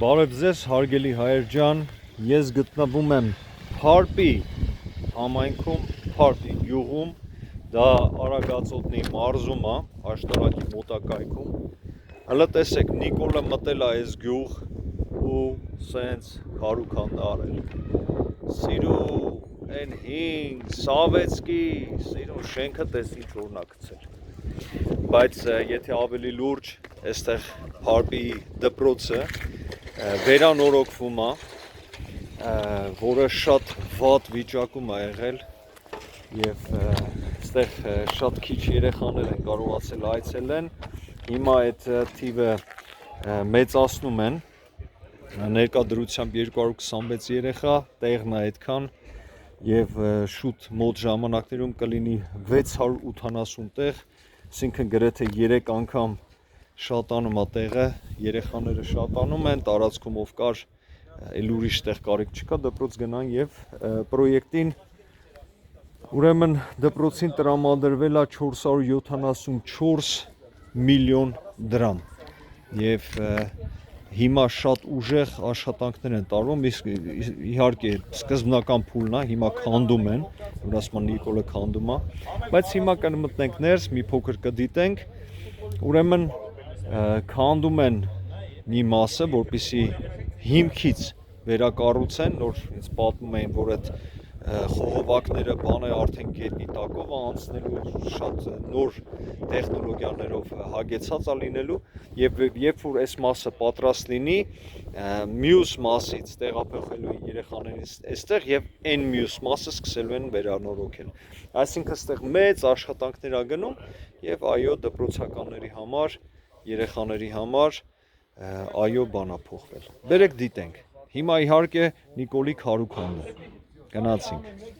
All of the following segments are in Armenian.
Բարև ձեզ, հարգելի հայեր ջան, ես գտնվում եմ Փարպի համայնքում, Փարպի գյուղում, դա Արագածոտնի մարզում է, աշտարակի մոտակայքում։ Հələ տեսեք, Նիկոլը մտել է այս գյուղ ու սենց քարուքանդ արել։ Սիրու այն հինգ Սավեցկի, սիրու շենքը տես ինչ օրնա գցել։ Բայց եթե ավելի լուրջ, այստեղ Փարպի դպրոցը վերանորոգվում է, որը շատ վատ վիճակում է եղել եւ այստեղ շատ քիչ երեխաներ են կարողացել այցելեն։ Հիմա այդ թիվը մեծացնում են, ներկայությամբ 226 երեխա, տեղն է այդքան եւ շուտ մոտ ժամանակներում կլինի 680 տեղ, այսինքն գրեթե 3 անգամ շատանում է տեղը, երեխաները շատանում են, տարածքում ով կար, այլ ուրիշ տեղ կարիք չկա, դպրոց գնան եւ պրոյեկտին ուրեմն դպրոցին տրամադրվել է 474 միլիոն դրամ եւ հիմա շատ ուժեղ աշխատանքներ են տարվում, իհարկե սկզբնական փուլն է, հիմա քանդում են, որ ասում են Նիկոլը քանդում է, բայց հիմա կմտնենք ներս, մի փոքր կդիտենք, ուրեմն քանդում են մի մասը, որպեսզի հիմքից վերակառուցեն, նոր ինձ պատմում էին, որ այդ խողովակները բանը արդեն գետնի տակով անցնելու շատ նոր տեխնոլոգիաներով հագեցած է լինելու եւ երբ որ այս մասը պատրաստ լինի մյուս մասից տեղափոխելու երեխաներին այստեղ եւ այն մյուս մասը սկսելու են վերանորոգել այսինքն այստեղ մեծ աշխատանքներ ա գնում եւ այո դպրոցականների համար երեխաների համար այո բանա փոխվել բերեք դիտենք հիմա իհարկե Նիկոլի քարուքանն է Գնացինք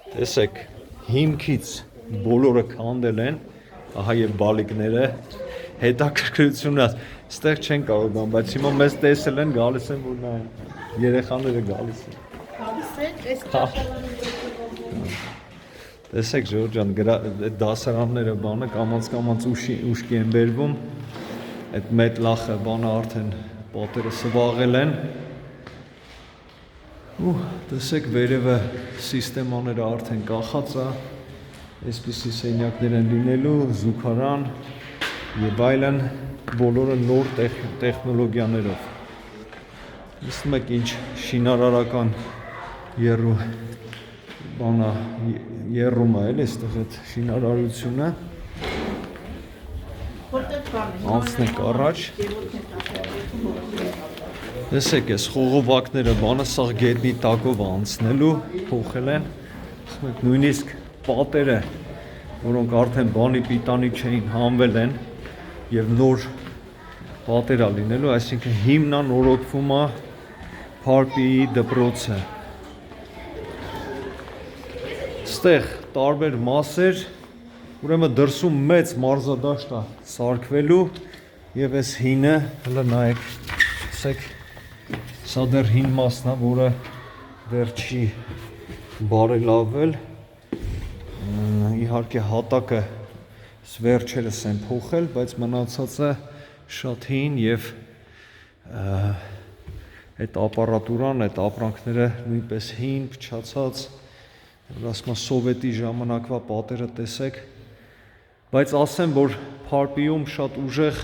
Տեսեք, հիմքից բոլորը քանդել են, ահա եւ բալիկները հետաքրքրությունը այստեղ չեն կարող գան, բայց հիմա մեզ տեսել են, գալիս են որ նայեն, երեխաները գալիս են։ Գալիս են, այս ճաշարանը Տեսեք Ժորժ ջան, այդ դասարանները բանը կամաց ուշքի են բերվում, այդ մետլախը բանը արդեն պատերը սվաղել են ու տեսեք վերևը սիստեմաները արդեն կախած է, այսպիսի սենյակներ են լինելու, զուգարան եւ այլն, բոլորը նոր տեխնոլոգիաներով։ Տեսնում եք ինչ շինարարական երու բանա երում է էլի այստեղ այդ շինարարությունը։ Անցնենք առաջ։ Տեսեք այս խողովակները բանը սաղ գետնի տակով անցնելու փոխել են նույնիսկ պատերը որոնք արդեն բանի պիտանի չէին հանվել են եւ նոր պատեր ա լինելու այսինքն հիմնանորոգվում է Փարպիի դպրոցը Ստեղ տարբեր մասեր ուրեմն դրսում մեծ մարզադաշտ է սարքվելու եւ այս հինը հələ նայեք տեսեք Սա դեռ հին մասն է, որը դեռ չի բարելավել, իհարկե հատակը վերջերս են փոխել, բայց մնացածը շատ հին եւ այդ ապարատուրան, այդ ապրանքները նույնպես հին, փչացած, ասում եմ սովետի ժամանակվա պատերը տեսեք, բայց ասեմ, որ Փարպիում շատ ուժեղ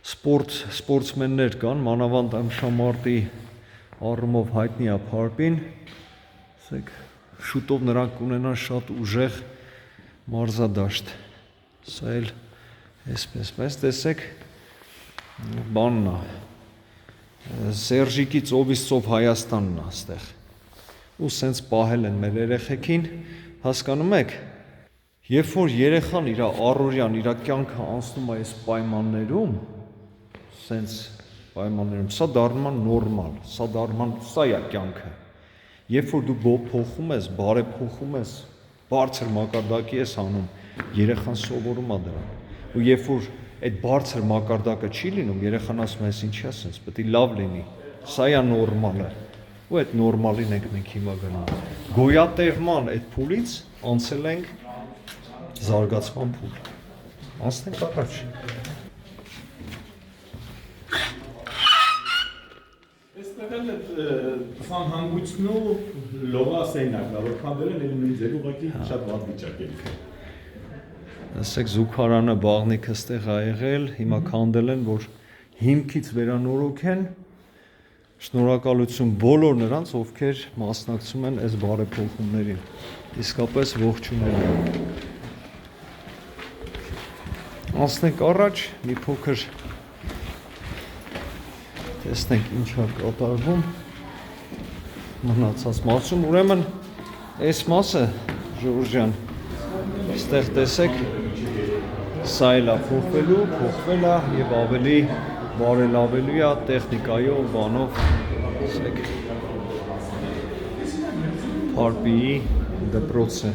սպորտսմեններ կան, մանավանդ ըմշամարտի առումով հայտնի է Փարպին, ասեք, շուտով նրանք կունենան շատ ուժեղ մարզադաշտ, սա էլ այսպես, բայց տեսեք, բանն է, Սերժիկի ծովից ծով Հայաստանն է այստեղ, ու սենց պահել են մեր երեխեքին, հասկանում եք, երբ որ երեխան իր առօրյան, իր կյանքը անցնում է այս պայմաններում, սենց պայմաններում, սա դառնում է նորմալ, սա է կյանքը, երբ որ դու փոխում ես, բարեփոխում ես, բարձր մակարդակի ես անում, երեխան սովորում է դրան, ու երբ որ այդ բարձր մակարդակը չի լինում, երեխան ասում է, ինչի է սենց, պետք է լավ լինի։ Սա է նորմալը։ Ու այդ նորմալին ենք մենք հիմա գնում։ Գոյատևման այդ փուլից անցել ենք զարգացման փուլ։ Անցնենք առաջ։ Այստեղ ֆան հանգույցն ու լողա սենակը, որ քանդել են նույն ձեր ուղղակի շատ վատ վիճակել։ Ասեք զուգարանը բաղնիքը ստեղ ա եղել, հիմա քանդել են, որ հիմքից վերանորոգեն։ Շնորհակալություն բոլոր նրանց, ովքեր մասնակցում են այս բարեփոխումներին։ Իսկապես ողջունել։ Անցնենք առաջ, մի փոքր տեսնենք ինչ է կատարվում մնացած մասում, ուրեմն այս մասը Ժորժ ջան, այստեղ տեսեք, սա էլ է փոխվել է եւ ավելի բարելավելու է տեխնիկայով, բանով, տեսեք, Փարպիի դպրոցը։